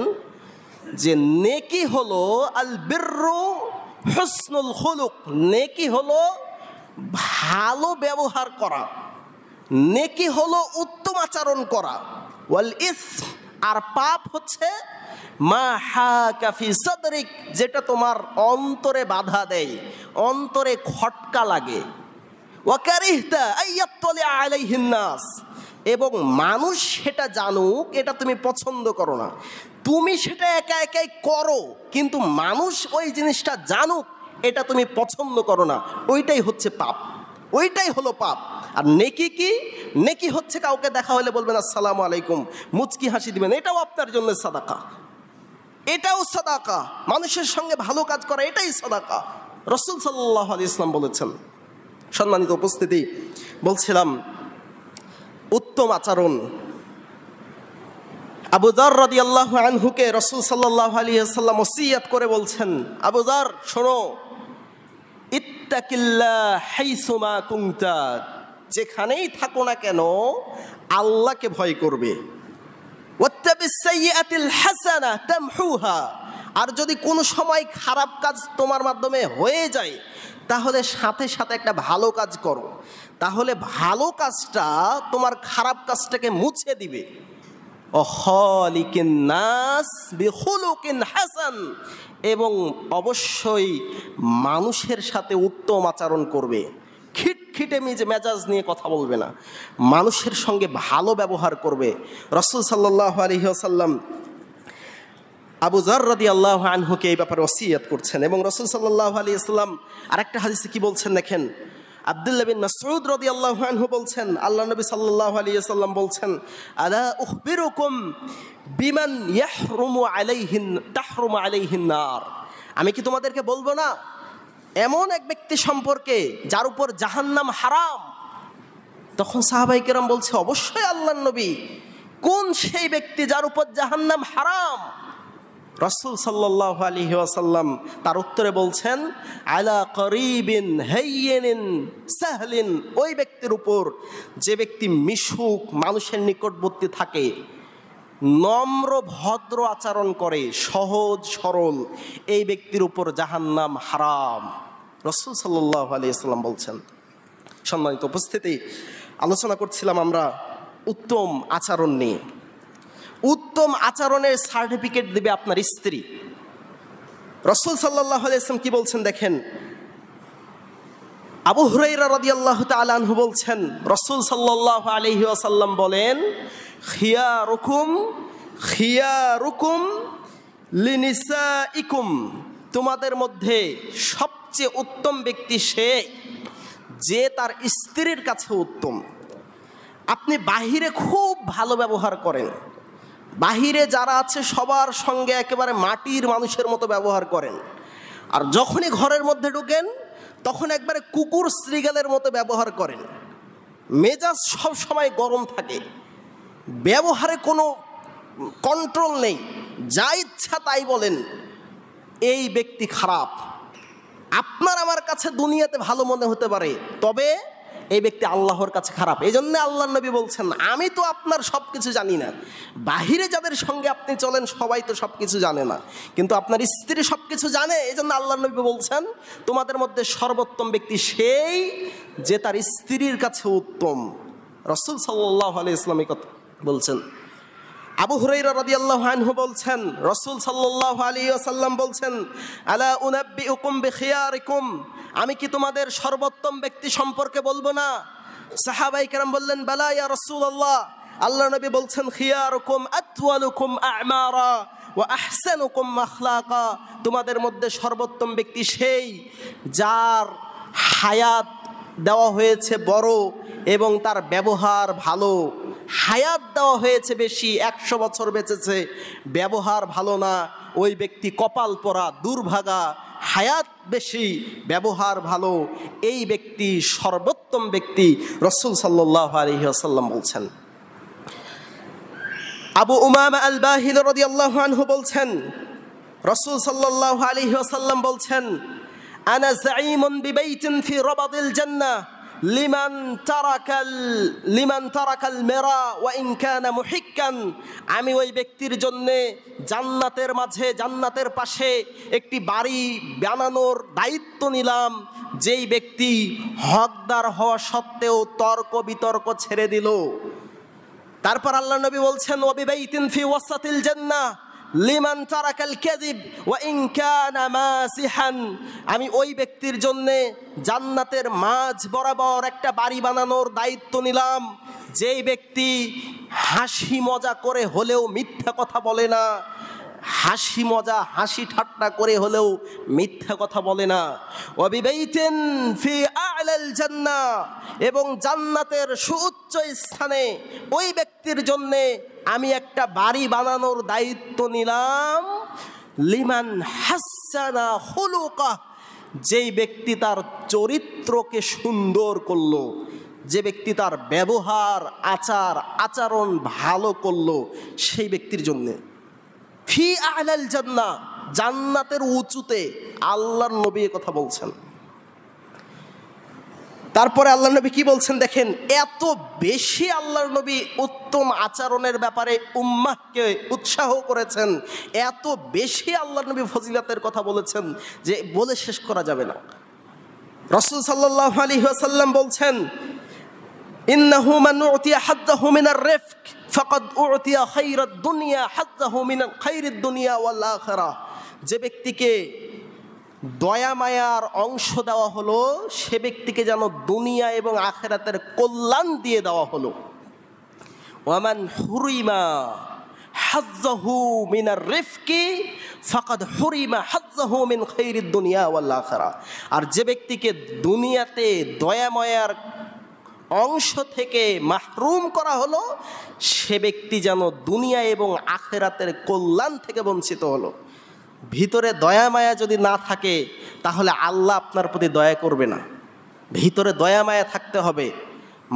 যে নেকি হলো আল বিররু হুসনুল খুলুক, নেকি হলো ভালো ব্যবহার করা, নেকি হলো উত্তম আচরণ করা। ওয়াল ইসম, আর পাপ হচ্ছে মা হাকা ফি সাদরিক, যেটা তোমার অন্তরে বাধা দেয়, অন্তরে খটকা লাগে। ওয়া কারিহতা আইয়াত্তালি আলাইহিন নাস, এবং মানুষ সেটা জানুক এটা তুমি পছন্দ করো না। তুমি সেটা একা একাই করো, কিন্তু মানুষ ওই জিনিসটা জানুক এটা তুমি পছন্দ করো না, ওইটাই হচ্ছে পাপ, ওইটাই হলো পাপ। আর নেকি কি? নেকি হচ্ছে কাউকে দেখা হলে বলবেন আসসালামু আলাইকুম, মুচকি হাসি দিবেন, এটাও আপনার জন্য সাদাকা, এটাও সাদাকা। মানুষের সঙ্গে ভালো কাজ করা এটাই সাদাকা। রাসূল সাল্লাল্লাহু আলাইহি ওয়াসাল্লাম বলেছেন। সম্মানিত উপস্থিতি, বলছিলাম উত্তম আচরণ। আবু যার রাদিয়াল্লাহু আনহুকে রাসূল সাল্লাল্লাহু আলাইহি ওয়াসাল্লাম ওসিয়ত করে বলছেন, আবু যার শোনো, ইত্তাকিল্লাহ হাইসুমা কুনতা, যেখানেই থাকো না কেন আল্লাহকে ভয় করবে। ওয়াত্তাবিস সাইয়্যাতিল হাসানা তামহুহা, আর যদি কোনো সময় খারাপ কাজ তোমার মাধ্যমে হয়ে যায় তাহলে সাথে সাথে একটা ভালো কাজ করো, তাহলে ভালো কাজটা তোমার খারাপ কাজটাকে মুছে দিবে। খালিকিন নাস বিখুলুকিন হাসান, এবং অবশ্যই মানুষের সাথে উত্তম আচরণ করবে, খিটখিটে মেজাজ নিয়ে কথা বলবে না, মানুষের সঙ্গে ভালো ব্যবহার করবে। রাসূল সাল্লাল্লাহু আলাইহি ওয়াসাল্লাম আবু যার রাদিয়াল্লাহু আনহুকে এই ব্যাপারে ওসিয়ত করছেন। এবং রাসূল সাল্লাল্লাহু আলাইহি ওয়াসাল্লাম আরেকটা হাদিসে কি বলছেন দেখেন, আব্দুল্লাহ বিন মাসউদ রাদিয়াল্লাহু আনহু বলছেন, আল্লাহ নবী সাল্লাল্লাহু আলাইহি ওয়াসাল্লাম বলছেন, আলা উখবিরুকুম বিমান তাহরুমু আলাইহিন নার, আমি কি তোমাদেরকে বলবো না এমন এক ব্যক্তি সম্পর্কে যার উপর জাহান্নাম হারাম? তখন সাহাবায়ে কেরাম বলছে, অবশ্যই আল্লাহর নবী, কোন সেই ব্যক্তি যার উপর জাহান্নাম হারাম? রাসূল সাল্লাল্লাহু আলাইহি ওয়াসাল্লাম তার উত্তরে বলছেন, আলা করিবিন হাইয়িন সাহলিন, ওই ব্যক্তির উপর যে ব্যক্তি মিশুক, মানুষের নিকটবর্তী থাকে, নম্র ভদ্র আচরণ করে, সহজ সরল, এই ব্যক্তির উপর জাহান্নাম হারাম। রাসূল সাল্লাল্লাহু আলাইহি ওয়াসাল্লাম বলছেন। সম্মানিত উপস্থিতি, আলোচনা করছিলাম আমরা উত্তম আচরণ নিয়ে। উত্তম আচরণের সার্টিফিকেট দেবে আপনার স্ত্রী। রাসূল সাল্লাল্লাহু আলাইহি ওয়াসাল্লাম কি বলছেন দেখেন, আবু হুরায়রা রাদিয়াল্লাহু তাআলা আনহু বলছেন, রাসূল সাল্লাল্লাহু আলাইহি ওয়াসাল্লাম বলেন, খিয়ারুকুম লিনিসাইকুম, তোমাদের মধ্যে সবচেয়ে উত্তম ব্যক্তি সে যে তার স্ত্রীর কাছে উত্তম। আপনি বাহিরে খুব ভালো ব্যবহার করেন, বাহিরে যারা আছে সবার সঙ্গে একেবারে মাটির মানুষের মতো ব্যবহার করেন, আর যখনই ঘরের মধ্যে ঢুকেন তখন একবারে কুকুর শ্রীগালের মতো ব্যবহার করেন, মেজাজ সব সময় গরম থাকে, ব্যবহারে কোনো কন্ট্রোল নেই, যা ইচ্ছা তাই বলেন, এই ব্যক্তি খারাপ। আপনার আমার কাছে দুনিয়াতে ভালো মনে হতে পারে, তবে এই ব্যক্তি আল্লাহর কাছে খারাপ। এই জন্য আল্লাহ নবী বলছেন, আমি তো আপনার সব কিছু জানি না, বাহিরে যাদের সঙ্গে আপনি চলেন সবাই তো সব কিছু জানে না, কিন্তু আপনার স্ত্রী সব কিছু জানে। এই জন্য আল্লাহ নবী বলছেন, তোমাদের মধ্যে সর্বোত্তম ব্যক্তি সেই যে তার স্ত্রীর কাছে উত্তম। রাসূল সাল্লাল্লাহু আলাইহি ওয়াসাল্লাম এই কথা বলছেন। আবু হুরায়রা রাদিয়াল্লাহু আনহু বলছেন, রাসূল সাল্লাল্লাহু আলাইহি ওয়াসাল্লাম বলছেন, আলা উনাব্বিউকুম বিখিয়ারিকুম, আমি কি তোমাদের সর্বোত্তম ব্যক্তি সম্পর্কে বলবো না? সাহাবায়ে কেরাম বললেন, বালা ইয়া রাসূলুল্লাহ। আল্লাহ নবী বলছেন, খিয়ারুকুম আতওয়ালুকুম আমারা ওয়া আহসানুকুম আখলাকা, তোমাদের মধ্যে সর্বোত্তম ব্যক্তি সেই যার হায়াত দেওয়া হয়েছে বড় এবং তার ব্যবহার ভালো। হায়াত দেওয়া হয়েছে বেশি, 100 বছর বেঁচেছে, ব্যবহার ভালো না, ওই ব্যক্তি কপাল পোড়া, দুর্ভাগা। হায়াত বেশি, ব্যবহার ভালো, এই ব্যক্তি সর্বোত্তম ব্যক্তি। রাসূল সাল্লাল্লাহু আলাইহি ওয়াসাল্লাম বলছেন। আবু উমামা আল বাহিলি রাদিয়াল্লাহু আনহু বলছেন, রাসূল সাল্লাল্লাহু আলাইহি ওয়াসাল্লাম বলছেন, আনা যাঈমুন বিবাইতিন ফি রাবাদিল জান্নাহ লিমান তারাকাল মেরা ওয়া ইন কানা মুহিক্কান, আমি ওই ব্যক্তির জন্য জান্নাতের মাঝে, জান্নাতের পাশে একটি বাড়ি বানানোর দায়িত্ব নিলাম, যেই ব্যক্তি হকদার হওয়া সত্ত্বেও তর্ক বিতর্ক ছেড়ে দিল। তারপর আল্লাহ নবী বলছেন, ওয়া বিবাইতিন ফি ওয়াসাতিল জান্নাহ লিমান তারাকাল কাযিব ওয়া ইন কানা মাসিহান, আমি ওই ব্যক্তির জন্য জান্নাতের মাঝ বরাবর একটা বাড়ি বানানোর দায়িত্ব নিলাম, যেই ব্যক্তি হাসি মজা করে হলেও মিথ্যা কথা বলে না, হাসি মজা হাসি ঠাট্টা করে হলেও মিথ্যা কথা বলে না। ওয়াবিবাইতিন ফি আ'লাল জান্নাহ, এবং জান্নাতের সুউচ্চ স্থানে ওই ব্যক্তির জন্যে আমি একটা বাড়ি বানানোর দায়িত্ব নিলাম। লিমান হাসানা খুলুকাহ, যেই ব্যক্তি তার চরিত্রকে সুন্দর করলো, যে ব্যক্তি তার ব্যবহার আচরণ ভালো করলো, সেই ব্যক্তির জন্যে। ফি আ'লাল জান্নাহ, জান্নাতের উঁচুতে আল্লাহর নবী কথা বলছেন। তারপরে আল্লাহর নবী কি বলছেন দেখেন, এত বেশি আল্লাহর নবী উত্তম আচরণের ব্যাপারে উম্মাহকে উৎসাহ করেছেন, এত বেশি আল্লাহর নবী ফজিলতের কথা বলেছেন যে বলে শেষ করা যাবে না। রাসূল সাল্লাল্লাহু আলাইহি ওয়াসাল্লাম বলছেন, ইন্নাহু মান উতিয়া হাজ্জাহু মিনার রিফক ফাকাদ উতিয়া খায়রাদ দুনিয়া হাজ্জাহু মিন খায়রিদ দুনিয়া ওয়াল আখিরাহ। যে ব্যক্তিকে দয়া মায়ার অংশ দেওয়া হলো, সে ব্যক্তিকে যেন দুনিয়া এবং আখিরাতের কল্যাণ দিয়ে দেওয়া হলো। ওয়ামান হুরিমা হাজ্জাহু মিনার রিফকি ফাকাদ হুরিমা হাজ্জাহু মিন খায়রিদ দুনিয়া ওয়াল আখিরাহ। আর যে ব্যক্তিকে দুনিয়াতে দয়া মায়ার অংশ থেকে মাহরুম করা হলো, সে ব্যক্তি যেন দুনিয়া এবং আখিরাতের কল্যাণ থেকে বঞ্চিত হলো। ভিতরে দয়া মায়া যদি না থাকে তাহলে আল্লাহ আপনার প্রতি দয়া করবে না। ভিতরে দয়া মায়া থাকতে হবে,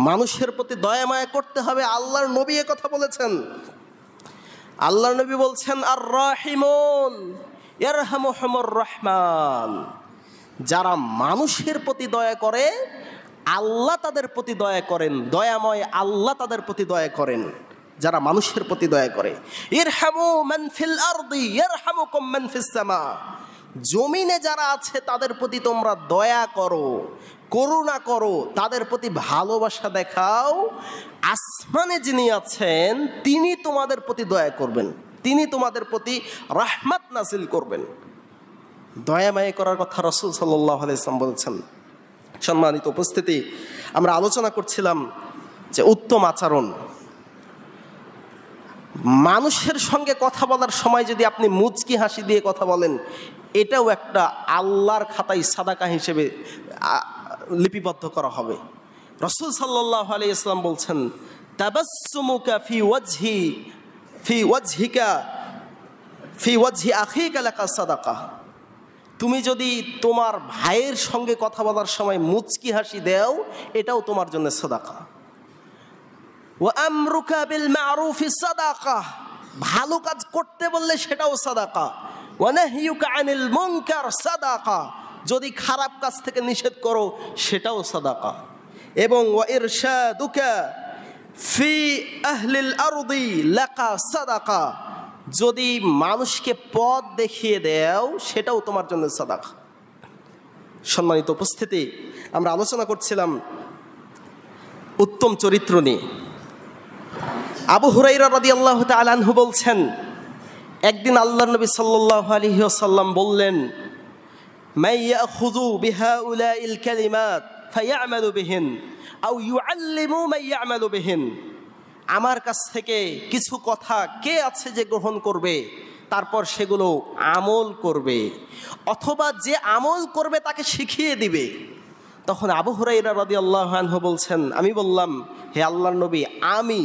মানুষের প্রতি দয়া মায়া করতে হবে। আল্লাহর নবী এ কথা বলেছেন। আল্লাহর নবী বলছেন, আর রাহিমুন ইয়ারহামুহুমুর রহমান, যারা মানুষের প্রতি দয়া করে আল্লাহ তাদের প্রতি দয়া করেন, দয়াময় আল্লাহ তাদের প্রতি দয়া করেন। যারা মানুষের প্রতি দয়া করে, ইরহামু মান ফিল আরদি ইয়ারহামুকুম মান ফিস সামা, জমিনে যারা আছে তাদের প্রতি তোমরা দয়া করো, করুণা করো, তাদের প্রতি ভালোবাসা দেখাও। আসমানে যিনি আছেন তিনি তোমাদের প্রতি দয়া করবেন, তিনি তোমাদের প্রতি রহমত নাজিল করবেন। দয়াময় করার কথা রাসূল সাল্লাল্লাহু আলাইহি ওয়াসাল্লাম বলেছেন। সম্মানিত উপস্থিতি, আমরা আলোচনা করছিলাম যে উত্তম আচরণ। মানুষের সঙ্গে কথা বলার সময় যদি আপনি মুচকি হাসি দিয়ে কথা বলেন, এটাও একটা আল্লাহর খাতায় সাদাকা হিসেবে লিপিবদ্ধ করা হবে। রাসূল সাল্লাল্লাহু আলাইহি ওয়াসাল্লাম বলছেন, তাবাসসুমুকা ফি ওয়াজহি আখিকা লাকা সাদাকা। তুমি যদি তোমার ভাইয়ের সঙ্গে কথা বলার সময় মুচকি হাসি দাও, এটাও তোমার জন্য সাদাকা। ওয়া আমরুকা বিল মারুফি সাদাকা, ভালো কাজ করতে বললে সেটাও সাদাকা। ওয়া নাহয়ুকা আনিল মুনকার সাদাকা, যদি খারাপ কাজ থেকে নিষেধ করো সেটাও সাদাকা। এবং ওয়া ইরশাদুকা ফি আহলিল আরদি লাকা সাদাকা, যদি মানুষকে পথ দেখিয়ে দাও সেটাও তোমার জন্য সাদাকা। সম্মানিত উপস্থিতি, আমরা আলোচনা করছিলাম উত্তম চরিত্র নিয়ে। আবু হুরায়রা রাদিয়াল্লাহু তাআলা আনহু বলছেন, একদিন আল্লাহর নবী সাল্লাল্লাহু আলাইহি ওয়াসাল্লাম বললেন, মান ইয়াখুযু বিহাউলাইল কালিমাত ফায়ামালু বিহিন আও ইউআল্লিমু মান ইয়ামালু বিহিন। আমার কাছ থেকে কিছু কথা কে আছে যে গ্রহণ করবে, তারপর সেগুলো আমল করবে, অথবা যে আমল করবে তাকে শিখিয়ে দিবে। তখন আবু হুরায়রা রাদিয়াল্লাহু আনহু বলছেন, আমি বললাম, হে আল্লাহর নবী, আমি।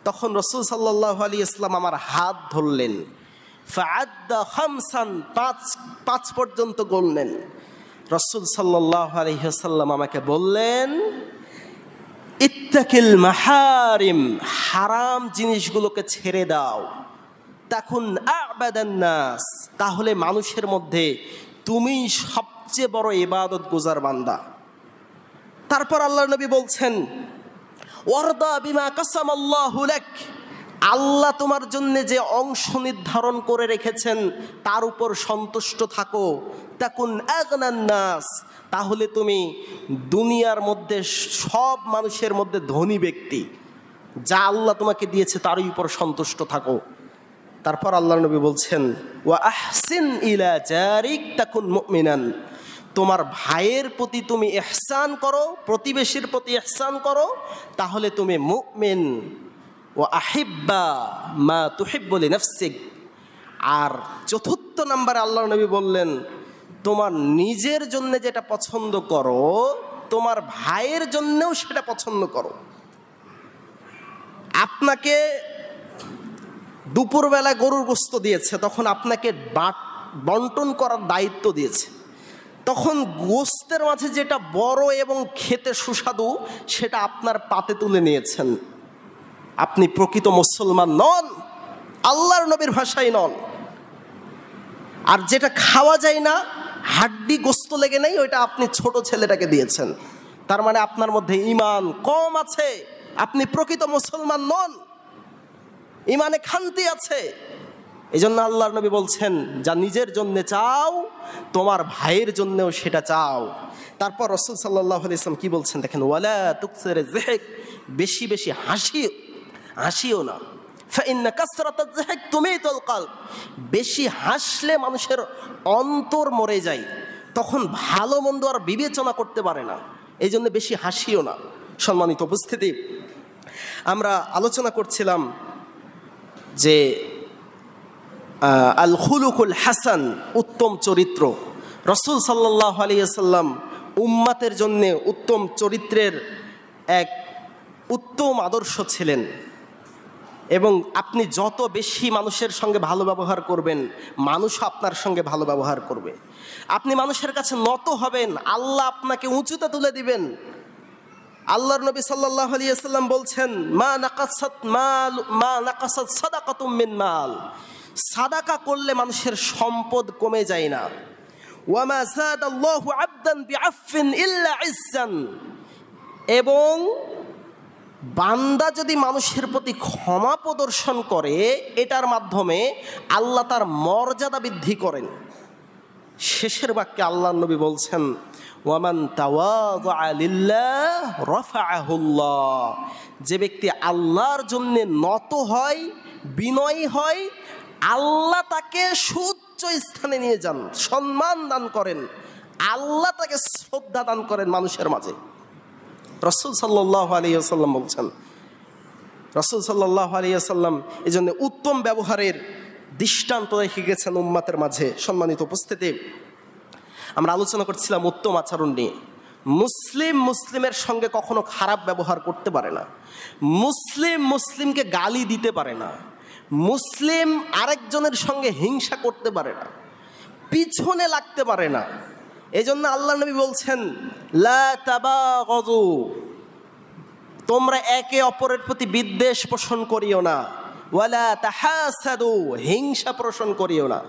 তখন রাসূল সাল্লাল্লাহু আলাইহি ওয়াসাল্লাম আমার হাত ধরলেন, ফাআদ্দা খামসান, পাঁচ পর্যন্ত গুনলেন। রাসূল সাল্লাল্লাহু আলাইহি ওয়াসাল্লাম আমাকে বললেন, ইত্তাকিল মাহারিম, হারাম জিনিসগুলোকে ছেড়ে দাও। তাকুন আ'বাদান নাস, তাহলে মানুষের মধ্যে তুমি সবচেয়ে বড় ইবাদত গুজার বান্দা। তারপর আল্লাহর নবী বলছেন, ওয়ারদা বিমা কাসামাল্লাহু লাক, আল্লাহ তোমার জন্য যে অংশ নির্ধারণ করে রেখেছেন তার উপর সন্তুষ্ট থাকো। তাকুন আগনান নাস, তাহলে তুমি দুনিয়ার মধ্যে সব মানুষের মধ্যে ধনী ব্যক্তি। যা আল্লাহ তোমাকে দিয়েছে তারই উপর সন্তুষ্ট থাকো। তারপর আল্লাহর নবী বলছেন, ওয়া আহসিন ইলা জারিক তাকুন মুমিনান, তোমার ভাইয়ের প্রতি তুমি ইহসান করো, প্রতিবেশীর প্রতি ইহসান করো, তাহলে তুমি মুমিন। ওয়া আহিব্বা মা তুহিব্বু লিনাফসিক, আর চতুর্থ নাম্বারে আল্লাহ নবী বললেন, তোমার নিজের জন্য যেটা পছন্দ করো তোমার ভাইয়ের জন্যও সেটা পছন্দ করো। আপনাকে দুপুরবেলা গরুর গোশত দিয়েছে, তখন আপনাকে বন্টন করার দায়িত্ব দিয়েছে, তখন গোশতের মাঝে যেটা বড় এবং খেতে সুস্বাদু সেটা আপনার পাতে তুলে নিয়েছেন। আপনি প্রকৃত মুসলমান নন, আল্লাহর নবীর ভাষায় নন। আর যেটা খাওয়া যায় না, হাড্ডি গোশত লেগে নেই, ওইটা আপনি ছোট ছেলেটাকে দিয়েছেন। তার মানে আপনার মধ্যে ঈমান কম আছে, আপনি প্রকৃত মুসলমান নন, ঈমানে খান্তি আছে। এই জন্য আল্লাহর নবী বলছেন, যা নিজের জন্য চাও তোমার ভাইয়ের জন্যও সেটা চাও। তারপর রাসূল সাল্লাল্লাহু আলাইহি ওয়াসাল্লাম কি বলছেন দেখেন, ওয়ালা তুকসির যিহক, বেশি বেশি হাসিও না। ফাইন্না কাসরাতাজ যিহক তুমিতুল কলব, বেশি হাসলে মানুষের অন্তর মরে যায়, তখন ভালো মন্দ আর বিবেচনা করতে পারে না। এই জন্য বেশি হাসিও না। সম্মানিত উপস্থিতি, আমরা আলোচনা করছিলাম যে আল খুলুকুল হাসান, উত্তম চরিত্র। রাসূল সাল্লাল্লাহু আলাইহি ওয়াসাল্লাম উম্মতের জন্য উত্তম চরিত্রের এক উত্তম আদর্শ ছিলেন। এবং আপনি যত বেশি মানুষের সঙ্গে ভালো ব্যবহার করবেন, মানুষও আপনার সঙ্গে ভালো ব্যবহার করবে। আপনি মানুষের কাছে নত হবেন, আল্লাহ আপনাকে উঁচুতে তুলে দিবেন। আল্লাহর নবী সাল্লাল্লাহু আলাইহি ওয়াসাল্লাম বলছেন, মা নাকাসাত সাদাকাতুম মিন মাল, সাদাকা করলে মানুষের সম্পদ কমে যায় না। ওয়া মা যাদাল্লাহু আবদান বিআফফিন ইল্লা ইজ্জান, এবং বান্দা যদি মানুষের প্রতি ক্ষমা প্রদর্শন করে, এটার মাধ্যমে আল্লাহ তার মর্যাদা বৃদ্ধি করেন। শেষের বাক্যে আল্লাহর নবী বলছেন, ওয়ামান তাওয়াযা লিল্লাহ রাফাআহুল্লাহ, যে ব্যক্তি আল্লাহর জন্য নত হয়, বিনয়ী হয়, আল্লাহ তাকে সুউচ্চ স্থানে নিয়ে যান, সম্মান দান করেন, আল্লাহ তাকে শ্রদ্ধা দান করেন মানুষের মাঝে। রাসূল সাল্লাল্লাহু আলাইহি ওয়াসাল্লাম বলছেন, রাসূল সাল্লাল্লাহু আলাইহি ওয়াসাল্লাম এই জন্য উত্তম ব্যবহারের দৃষ্টান্ত রেখে গেছেন উম্মতের মাঝে। সম্মানিত উপস্থিতি, আমরা আলোচনা করছিলাম উত্তম আচরণ নিয়ে। মুসলিমের সঙ্গে কখনো খারাপ ব্যবহার করতে পারে না, মুসলিমকে গালি দিতে পারে না, মুসলিম আরেকজনের সঙ্গে হিংসা করতে পারে না, পিছনে লাগতে পারে না। এই জন্য আল্লাহ নবী বলছেন, লা তাবাগাযু, তোমরা একে অপরের প্রতি বিদ্বেষ পোষণ করিও না। ওয়ালা তাহাসাদু, হিংসা পোষণ করিও না।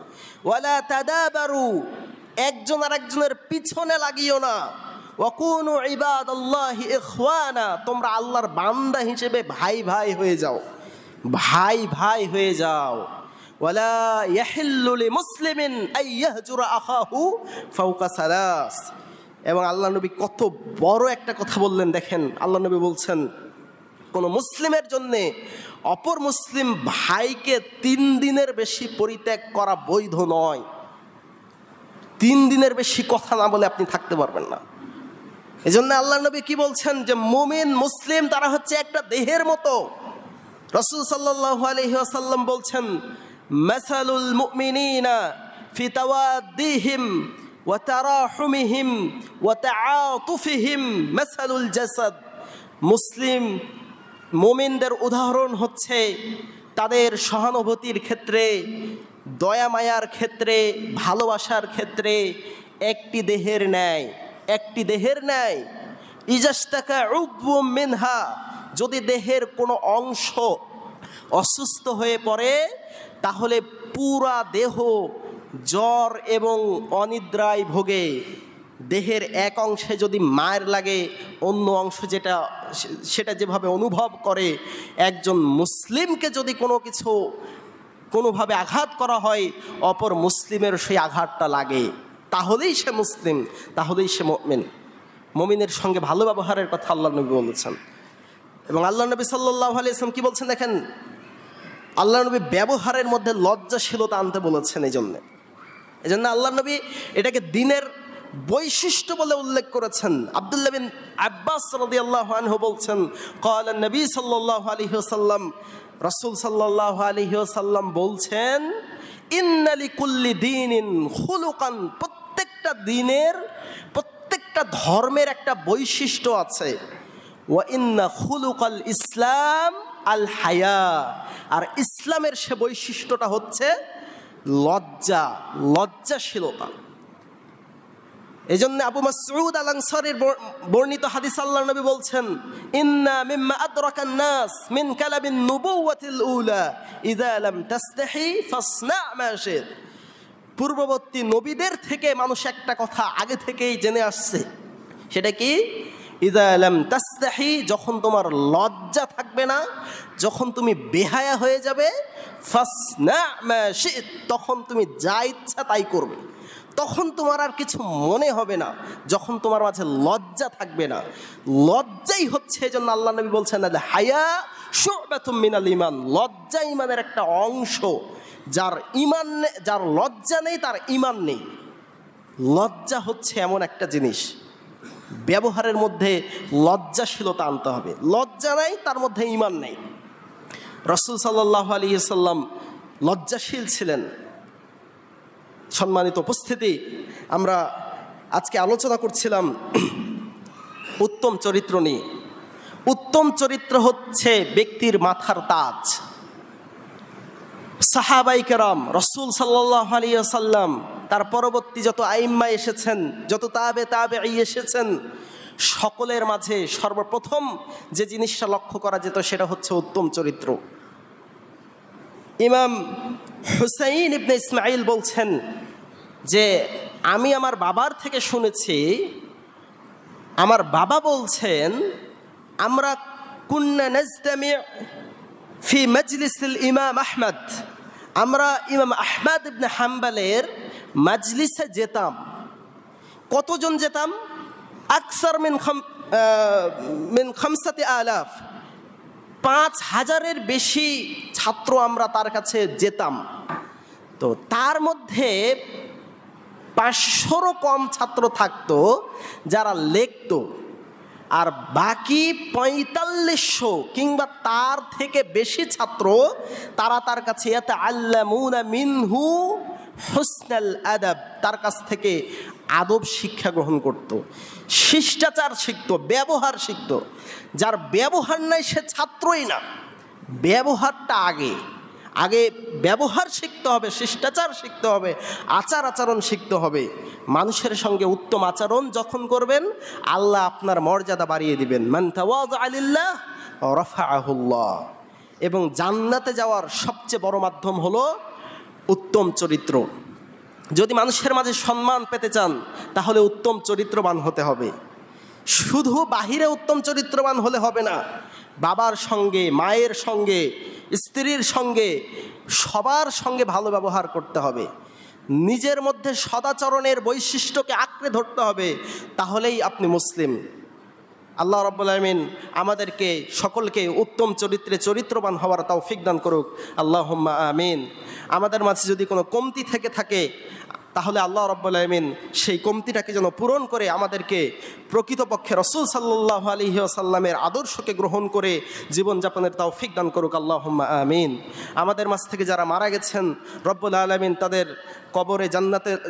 ওয়ালা তাদাবারু, একজন আরেকজনের পিছনে লাগিও না। ওয়াকুনু ইবাদাল্লাহি ইখওয়ানা, তোমরা আল্লাহর বান্দা হিসেবে ভাই ভাই হয়ে যাও, ভাই ভাই হয়ে যাও। ওয়ালা ইয়াহিল্লু লিমুসলিমিন আন ইয়াহজুরা আখাহু ফাওকা সালাস, এবং আল্লাহ নবী কত বড় একটা কথা বললেন দেখেন। আল্লাহ নবী বলছেন, কোন মুসলিমের জন্যে অপর মুসলিম ভাইকে 3 দিনের বেশি পরিত্যাগ করা বৈধ নয়। 3 দিনের বেশি কথা না বলে আপনি থাকতে পারবেন না। এই জন্য আল্লাহ নবী কি বলছেন, যে মুমিন মুসলিম তারা হচ্ছে একটা দেহের মতো। রাসূল সাল্লাল্লাহু আলাইহি ওয়াসাল্লাম বলছেন, মাসালুল মুমিনিনা ফি তাওয়াদ্দিহিম ওয়া তারাহুমিহিম ওয়া তাআতুফিহিম মাসালুল জাসাদ, মুমিনদের উদাহরণ হচ্ছে তাদের সহানুভূতির ক্ষেত্রে, দয়া মায়ার ক্ষেত্রে, ভালোবাসার ক্ষেত্রে একটি দেহের ন্যায়। ইজাস্তাকা উযবুম মিনহা, যদি দেহের কোনো অংশ অসুস্থ হয়ে পড়ে তাহলে পুরা দেহ জ্বর এবং অনিদ্রায় ভোগে। দেহের এক অংশে যদি মায়ের লাগে, অন্য অংশ সেটা যেভাবে অনুভব করে, একজন মুসলিমকে যদি কোনোভাবে আঘাত করা হয়, অপর মুসলিমের সেই আঘাতটা লাগে, তাহলেই সে মুসলিম, তাহলেই সে মুমিনের সঙ্গে ভালো ব্যবহারের কথা আল্লাহ নবী বলেছেন। এবং আল্লাহ নবী সাল্লাল্লাহু আলাইহি ওয়াসাল্লাম কি বলছেন দেখেন, আল্লাহ নবী ব্যবহারের মধ্যে লজ্জাশীলতা আনতে বলেছেন। এই জন্য আল্লাহ নবী এটাকে দ্বীনের বৈশিষ্ট্য বলে উল্লেখ করেছেন। আব্দুল্লাহ বিন আব্বাস রাদিয়াল্লাহু আনহু বলছেন, ক্বালা নবী সাল্লাল্লাহু আলাইহি ওয়াসাল্লাম, রাসূল সাল্লাল্লাহু আলাইহি ওয়াসাল্লাম বলছেন, ইন্না লিকুল্লি দীনিন খুলুকান, প্রত্যেকটা দিনের প্রত্যেকটা ধর্মের একটা বৈশিষ্ট্য আছে। ওয়া ইন্না খুলুকাল ইসলাম আল হায়া, আর ইসলামের সে বৈশিষ্ট্যটা হচ্ছে লজ্জা, লজ্জাশীলতা। এই জন্য আবু মাসউদ আল আনসারীর বর্ণিত হাদিস আল্লাহর নবী বলছেন, ইন্না মিম্মা আদরাকান নাস মিন কালামিন নুবুওয়াতিল উলা ইযা লাম তাসতাহি ফাসনা মা শিত। পূর্ববর্তী নবীদের থেকে মানুষ একটা কথা আগে থেকেই জেনে আসছে, সেটা কি? ইযা লাম তাসতাহি, যখন তোমার লজ্জা থাকবে না, যখন তুমি বেহায়া হয়ে যাবে, ফাসনা মা শিত, তখন তুমি যা ইচ্ছা তাই করবে, তখন তোমার আর কিছু মনে হবে না, যখন তোমার মাঝে লজ্জা থাকবে না। লজ্জাই হচ্ছে, এই জন্য আল্লাহ নবী বলছেন হায়া শুবাতুম মিনাল ঈমান, লজ্জা ঈমানের একটা অংশ। যার লজ্জা নেই তার ঈমান নেই। লজ্জা হচ্ছে এমন একটা জিনিস, ব্যবহারের মধ্যে লজ্জাশীলতা আনতে হবে। লজ্জা নাই, তার মধ্যে ঈমান নেই। রাসূল সাল্লাল্লাহু আলাইহি সাল্লাম লজ্জাশীল ছিলেন। সম্মানিত উপস্থিতি, আমরা আজকে আলোচনা করছিলাম উত্তম চরিত্র নিয়ে। উত্তম চরিত্র হচ্ছে ব্যক্তির মাথার তাজ। সাহাবায়ে কেরাম, রাসূল সাল্লাল্লাহু আলাইহি ওয়াসাল্লাম, তার পরবর্তী যত আইম্মা এসেছেন, যত তাবেঈ এসেছেন, সকলের মাঝে সর্বপ্রথম যে জিনিসটা লক্ষ্য করা যেত সেটা হচ্ছে উত্তম চরিত্র। ইমাম হুসাইন ইবনে ইসমাইল বলছেন যে আমি আমার বাবার থেকে শুনেছি, আমার বাবা বলছেন, আমরা কুন্না নাজতামি ফি মাজলিসিল ইমাম আহমদ, আমরা ইমাম আহমদ ইবনে হাম্বলের মাজলিসে যেতাম। কতজন যেতাম? আকসার মিন খামসাতি আলাফ, 5000-এর বেশি ছাত্র আমরা তার কাছে যেতাম। তো তার মধ্যে 500-রও কম ছাত্র থাকতো যারা লিখতো, আর বাকি 4500 কিংবা তার থেকে বেশি ছাত্র তারা তার কাছে ইয়াতাআল্লামুনা মিনহু হুসনাল আদাব, তার কাছ থেকে আদব শিক্ষা গ্রহণ করত, শিষ্টাচার শিখত, ব্যবহার শিখত। যার ব্যবহার নাই সে ছাত্রই না। ব্যবহারটা আগে ব্যবহার শিখতে হবে, শিষ্টাচার শিখতে হবে, আচরণ শিখতে হবে। মানুষের সঙ্গে উত্তম আচরণ যখন করবেন, আল্লাহ আপনার মর্যাদা বাড়িয়ে দিবেন। মান তাওয়াযা লিল্লাহ রাফাআহুল্লাহ। এবং জান্নাতে যাওয়ার সবচেয়ে বড় মাধ্যম হলো উত্তম চরিত্র। যদি মানুষের মাঝে সম্মান পেতে চান, তাহলে উত্তম চরিত্রবান হতে হবে। শুধু বাহিরে উত্তম চরিত্রবান হলে হবে না, বাবার সঙ্গে, মায়ের সঙ্গে, স্ত্রীর সঙ্গে, সবার সঙ্গে ভালো ব্যবহার করতে হবে। নিজের মধ্যে সদাচরণের বৈশিষ্ট্যকে আঁকড়ে ধরতে হবে, তাহলেই আপনি মুসলিম। আল্লাহ রাব্বুল আলামিন আমাদেরকে সকলকে উত্তম চরিত্রে চরিত্রবান হওয়ার তৌফিক দান করুক, আল্লাহুম্মা আমিন। আমাদের মাঝে যদি কোনো কমতি থেকে থাকে, তাহলে আল্লাহ রাব্বুল আলামিন সেই কমতিটাকে যেন পূরণ করে আমাদেরকে প্রকৃতপক্ষে রাসূল সাল্লাল্লাহু আলাইহি ওয়াসাল্লামের আদর্শকে গ্রহণ করে জীবনযাপনের তৌফিক দান করুক, আল্লাহুম্মা আমিন। আমাদের মাঝ থেকে যারা মারা গেছেন, রব্বুল আলামিন তাদের কবরে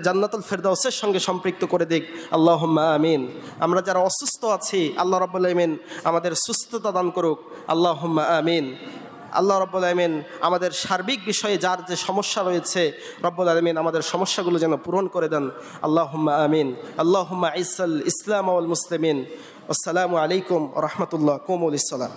জান্নাতুল ফেরদাউসের সঙ্গে সম্পৃক্ত করে দিক, আল্লাহুম্মা আমিন। আমরা যারা অসুস্থ আছি, আল্লাহ রাব্বুল আলামিন আমাদের সুস্থতা দান করুক, আল্লাহুম্মা আমিন। আল্লাহ রাব্বুল আলামিন আমাদের সার্বিক বিষয়ে যার যে সমস্যা রয়েছে, রব্বুল আলামিন আমাদের সমস্যাগুলো যেন পূরণ করে দেন, আল্লাহুম্মা আমিন। আল্লাহুম্মা ইসলাম ওয়াল মুসলিমিন। আসসালামু আলাইকুম ওয়া রাহমাতুল্লাহ। কুমু লিস সালাম।